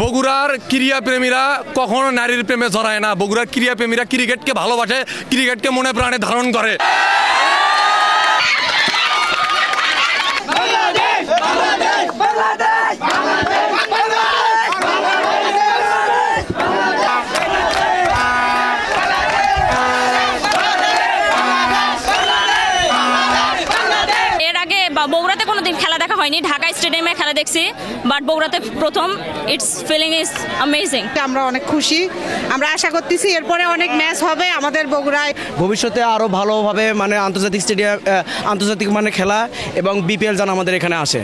বগুড়ার ক্রীড়া প্রেমীরা কখনো নারীর প্রেমে জড়ায় না। বগুড়ার ক্রীড়া প্রেমীরা ক্রিকেটকে ভালোবাসে, ক্রিকেটকে মনে প্রাণে ধারণ করে। বগুড়াতে কোনোদিন খেলা দেখা হয়নি, ঢাকা স্টেডিয়ামে খেলা দেখছি, বাট বগুড়াতে প্রথম। It's feeling is amazing. আমরা অনেক খুশি, আমরা আশা করতেছি এরপরে অনেক ম্যাচ হবে আমাদের বগুড়ায়। ভবিষ্যতে আরও ভালোভাবে মানে আন্তর্জাতিক স্টেডিয়াম, আন্তর্জাতিক মানে খেলা এবং বিপিএল যেন আমাদের এখানে আসে।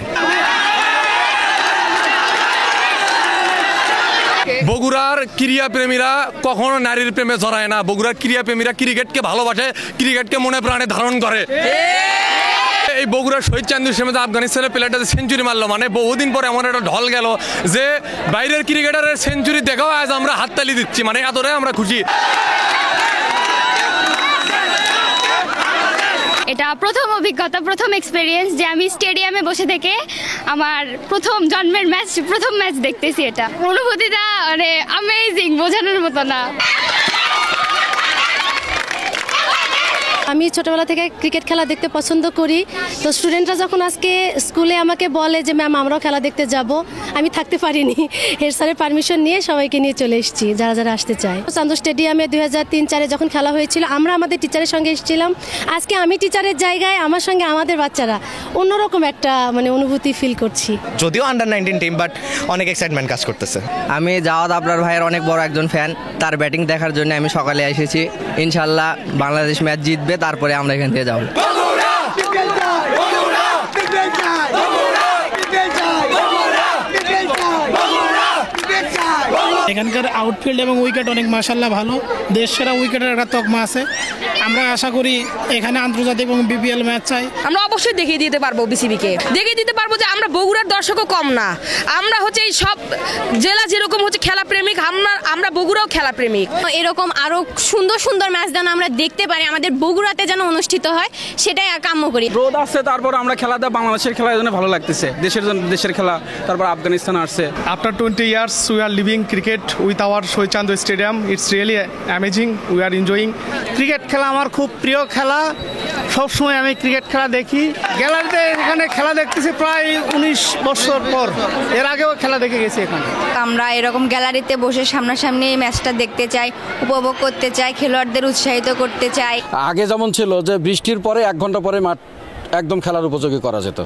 বগুড়ার ক্রীড়া প্রেমীরা কখনো নারীর প্রেমে জড়ায় না। বগুড়ার ক্রীড়া প্রেমীরা ক্রিকেটকে ভালোবাসে, ক্রিকেটকে মনে প্রাণে ধারণ করে। এই বগুড়ার শহীদ চান্দু সেমেদা আফগানিস্তানের প্লেয়ারটা সেঞ্চুরি মারলো, মানে বহুদিন পরে এমন একটা ঢল গেল যে বাইরের ক্রিকেটারের সেঞ্চুরি দেখাও আজ আমরা হাততালি দিচ্ছি, মানে এতটাই আমরা খুশি। এটা প্রথম অভিজ্ঞতা, প্রথম এক্সপেরিয়েন্স যে আমি স্টেডিয়ামে বসে থেকে আমার প্রথম জন্মের প্রথম ম্যাচ দেখতেছি। এটা অনুভূতিটা মানে অ্যামেজিং, বোঝানোর মতো না। আমি ছোটবেলা থেকে ক্রিকেট খেলা দেখতে পছন্দ করি, তো স্টুডেন্টরা যখন আজকে স্কুলে আমাকে বলে যে ম্যাম আমরাও খেলা দেখতে যাব, আমি থাকতে পারিনি। হেড স্যারের পারমিশন নিয়ে সবাইকে নিয়ে চলে এসেছি যারা যারা আসতে চায়। চান্দু স্টেডিয়ামে 2003-04 যখন খেলা হয়েছিল আমরা আমাদের টিচারের সঙ্গে এসেছিলাম। আজকে আমি টিচারের জায়গায় আমার সঙ্গে আমাদের বাচ্চারা অন্যরকম একটা মানে অনুভূতি ফিল করছি। যদিও আন্ডার-19 টিম, বাট অনেক এক্সাইটমেন্ট কাজ করতেছে। আমি জাওয়াদ আবরার ভাইয়ের অনেক বড় একজন ফ্যান, তার ব্যাটিং দেখার জন্য আমি সকালে এসেছি। ইনশাল্লাহ বাংলাদেশ ম্যাচ জিতবে, তারপরে আমরা এখান থেকে যাবো। এখানকার আউটফিল্ড এবং উইকেট অনেক মাশাআল্লাহ ভালো, দেশ সেরা উইকেটের একটা তকমা আছে। আমরা আশা করি এখানে আন্তর্জাতিক এবং বিপিএল ম্যাচ চাই। আমরা অবশ্যই দেখিয়ে দিতে পারবো, বিসিবিকে দেখিয়ে দিতে পারবো যে আমরা বগুড়ার দর্শকও কম না। আমরা হচ্ছে এই সব জেলা যেরকম হচ্ছে খেলা প্রেমিক, আমরা বগুড়াও খেলা প্রেমিক। এরকম আরো সুন্দর সুন্দর ম্যাচ যেন আমরা দেখতে পারি, আমাদের বগুড়াতে যেন অনুষ্ঠিত হয়, সেটাই কাম্য করি। রোদ আসছে, তারপর আমরা খেলাটা বাংলাদেশের খেলার জন্য ভালো লাগতেছে, দেশের খেলা। তারপর আফগানিস্তান আসছে। After 20 years we are living cricket with our Shahid Chandu stadium. It's really amazing, we are enjoying. Cricket খেলা আমার খুব প্রিয় খেলা, সবসময় আমি ক্রিকেট খেলা দেখি। গ্যালারিতে এখানে খেলা দেখতেছি প্রায় 19 বছর পর, এর আগেও খেলা দেখে গেছি এখানে। আমরা এরকম গ্যালারিতে বসে সামনাসামনি ম্যাচটা দেখতে চাই, উপভোগ করতে চাই, খেলোয়াড়দের উৎসাহিত করতে চাই। আগে যেমন ছিল যে বৃষ্টির পরে 1 ঘন্টা পরে মাঠ একদম খেলার উপযোগী করা যেত,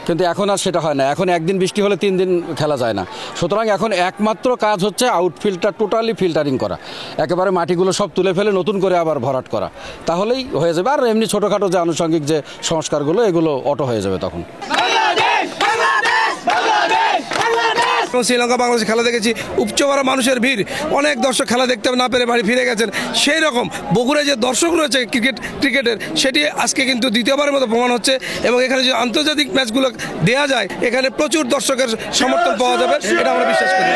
কিন্তু এখন আর সেটা হয় না। এখন একদিন বৃষ্টি হলে 3 দিন খেলা যায় না। সুতরাং এখন একমাত্র কাজ হচ্ছে আউটফিল্ডটা টোটালি ফিল্টারিং করা, একেবারে মাটিগুলো সব তুলে ফেলে নতুন করে আবার ভরাট করা, তাহলেই হয়ে যাবে। আর এমনি ছোটোখাটো যে আনুষঙ্গিক যে সংস্কারগুলো, এগুলো অটো হয়ে যাবে তখন। শ্রীলঙ্কা বাংলাদেশ খেলা দেখেছি, উপচে মানুষের ভিড়, অনেক দর্শক খেলা দেখতে না পেরে বাড়ি ফিরে গেছেন। সেই রকম বগুড়ায় যে দর্শক রয়েছে ক্রিকেটের, সেটি আজকে কিন্তু দ্বিতীয়বারের মতো প্রমাণ হচ্ছে। এবং এখানে যে আন্তর্জাতিক ম্যাচগুলো দেওয়া যায়, এখানে প্রচুর দর্শকের সমর্থন পাওয়া যাবে, এটা আমরা বিশ্বাস করি।